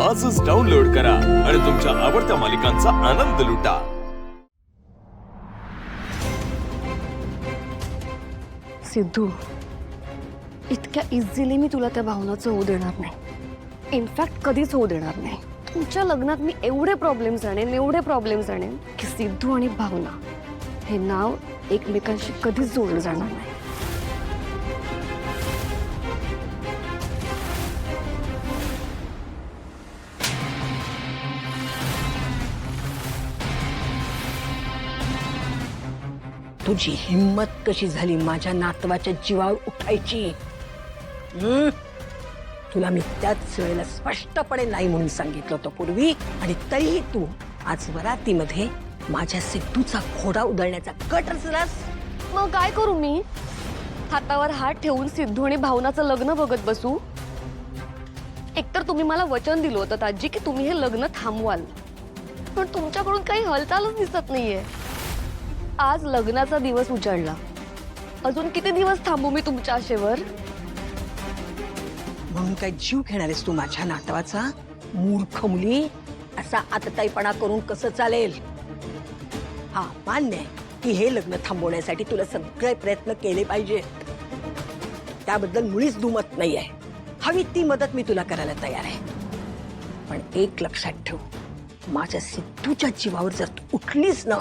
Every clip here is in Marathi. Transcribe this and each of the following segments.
आजच डाउनलोड करा आणि तुमच्या आवडत्या मालिकांचा आनंद लुटा। सिद्धू, इतक्या इझिली मी तुला त्या भावनाचं होऊ देणार नाही। इनफॅक्ट कधीच होऊ देणार नाही। तुमच्या लग्नात मी एवढे प्रॉब्लेम्स आणेन की सिद्धू आणि भावना हे नाव एकमेकांशी कधीच जोडलं जाणार नाही। तुझी हिम्मत कशी झाली माझ्या नातवाच्या जीवावर उठायची? तुला मी त्याच वेळेला स्पष्टपणे नाही म्हणून सांगितलं होतं पूर्वी, आणि तरीही तू आज वरातीमध्ये माझ्या सिद्धूचा घोडा उधळण्याचा कट रचलास। मग काय करू मी? हातावर हात ठेवून सिद्धू आणि भावनाचं लग्न बघत बसू? एकतर तुम्ही मला वचन दिलं होतं आजी की तुम्ही हे लग्न थांबवाल, पण तुमच्याकडून काही हालचालच दिसत नाहीये। आज लग्नाचा दिवस उजाडला, अजून किती दिवस थांबू मी तुमच्या आशेवर? म्हणून काय जीव घेणारेस तू माझ्या नातवाचा? मूर्ख मुली, असा आतताईपणा करून कसं चालेल? हा, मान्य आहे की हे लग्न थांबवण्यासाठी तुला सगळे प्रयत्न केले पाहिजे, त्याबद्दल मुळीच दुमत नाहीये। हवी ती मदत मी तुला करायला तयार आहे, पण एक लक्षात ठेव, माझ्या सिद्धूच्या जीवावर जर तू उठलीस ना,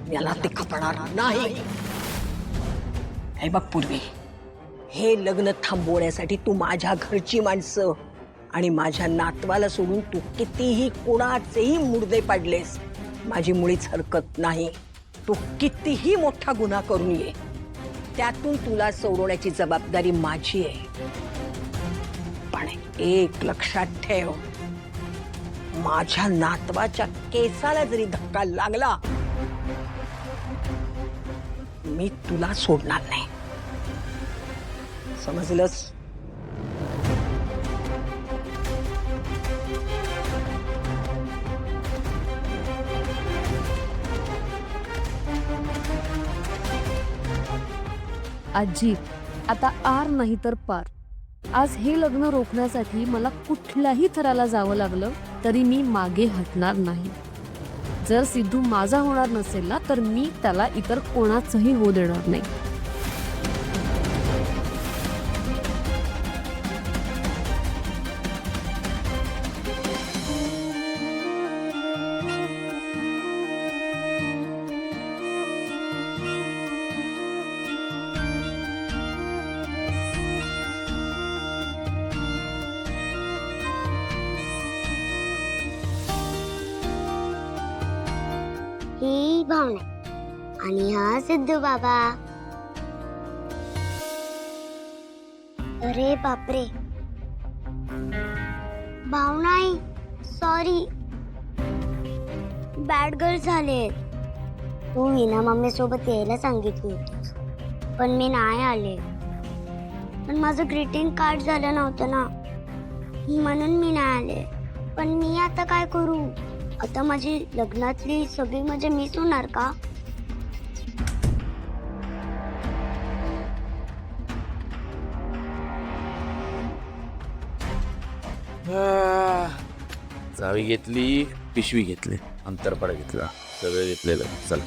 मला ते खपणार नाही। हे बघ पूर्वी, हे लग्न थांबवण्यासाठी तू माझ्या घरची माणसं आणि माझ्या नातवाला सोडून तू कितीही कोणाचेही मुर्दे पाडलेस, माझी मुळीच हरकत नाही। तू कितीही मोठा गुन्हा करून ये, त्यातून तुला सोडवण्याची जबाबदारी माझी आहे। पण एक लक्षात ठेव, माझ्या नातवाच्या केसाला जरी धक्का लागला, मी तुला सोडणार नाही, समजलंस? आजी, आता आर नाही तर पार। आज हे लग्न रोखण्यासाठी मला कुठल्याही थराला जावं लागलं तरी मी मागे हटणार नाही। जर सिद्धू माझा होणार नसेल ना, तर मी त्याला इतर कोणाचंही होऊ देणार नाही। ही भावना आणि हा सिद्धू बाबा। अरे बापरे, भावना, सॉरी, बॅड गर्ल झाले। तू विना मम्मी सोबत यायला सांगितली होतीस, पण मी नाही आले। पण माझं ग्रीटिंग कार्ड झालं नव्हतं ना, म्हणून मी नाही आले। पण मी आता काय करू? आता माझी लग्नातली सगळी मजा मिस होणार का? चावी घेतली, पिशवी घेतली, अंतरपाडा घेतला, सगळं घेतलेलं। चल,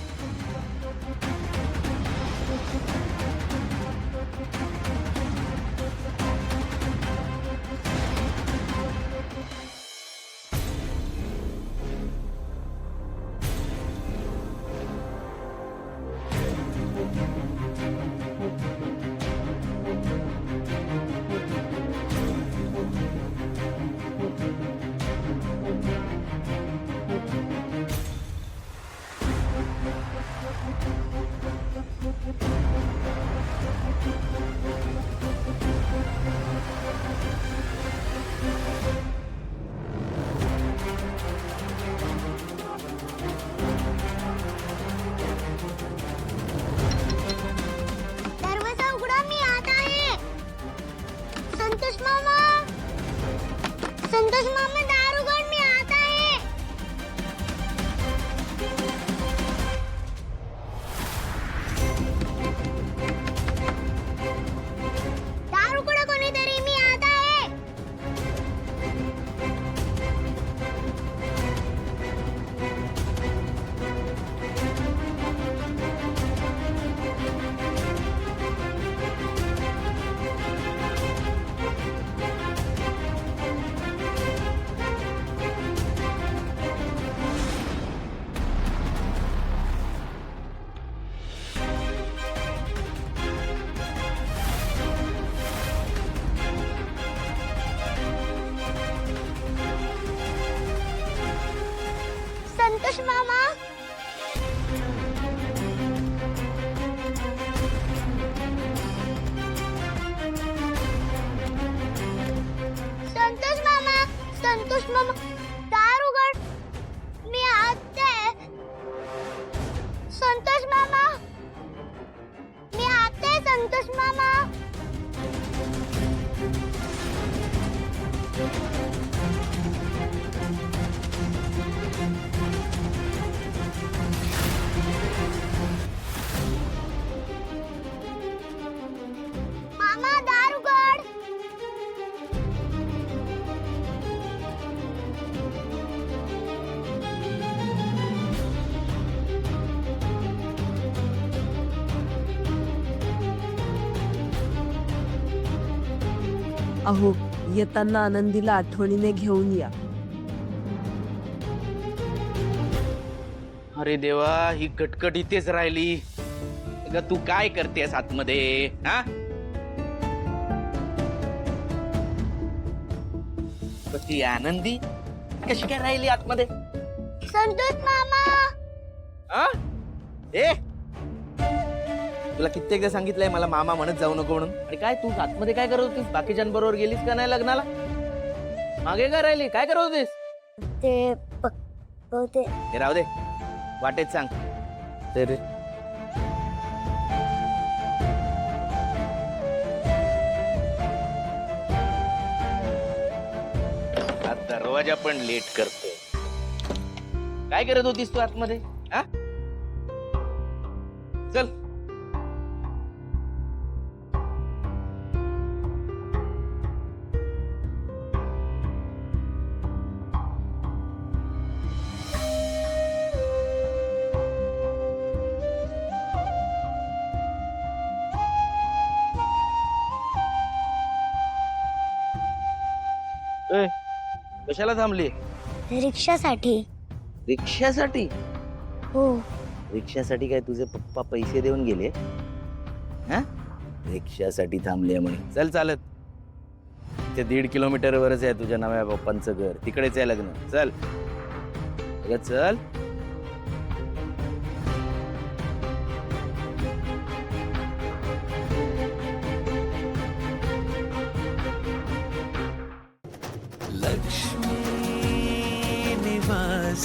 दरवाजा उघडा, मी आत आहे। संतोष मामा, दार उघड, मी आत आहे। दार उघडा कोणीतरी, मी आत आहे। मामा संतोष मामा दार उघड मी आत आहे संतोष मामा मी आत आहे संतोष मामा मामा दार उघड अहो येताना आनंदीला आठवणीने घेऊन या. अरे देवा, ही कटकट इथेच राहिली. अगं, तू काय करतेस आतमध्ये? हा, ती आनंदी कशी काय राहिली आतमध्ये? संतोष मामा हा? ए, तुला कित्येकदा सांगितलंय मला मामा म्हणत जाऊ नको म्हणून. आणि काय तू आतमध्ये काय करत होतीस? बाकीच्यांबरोबर गेलीस का नाही लग्नाला? मागे काय राहिली? काय करत होतीस? ते हे राहू दे, वाटेत सांग. तर हा दरवाजा पण लेट करतोय. काय करत होतीस तू आतमध्ये? हा, चल. ए, कशाला थांबली? रिक्षासाठी रिक्षासाठी? हो रिक्षासाठी काय तुझे पप्पा पैसे देऊन गेले? हा, रिक्षासाठी थांबले म्हणे. चल चालत. ते 1.5 किलोमीटरवरच आहे तुझ्या नव्या पप्पांचं घर. तिकडेच आहे लग्न. चल अगं, चल. लक्ष्मी निवास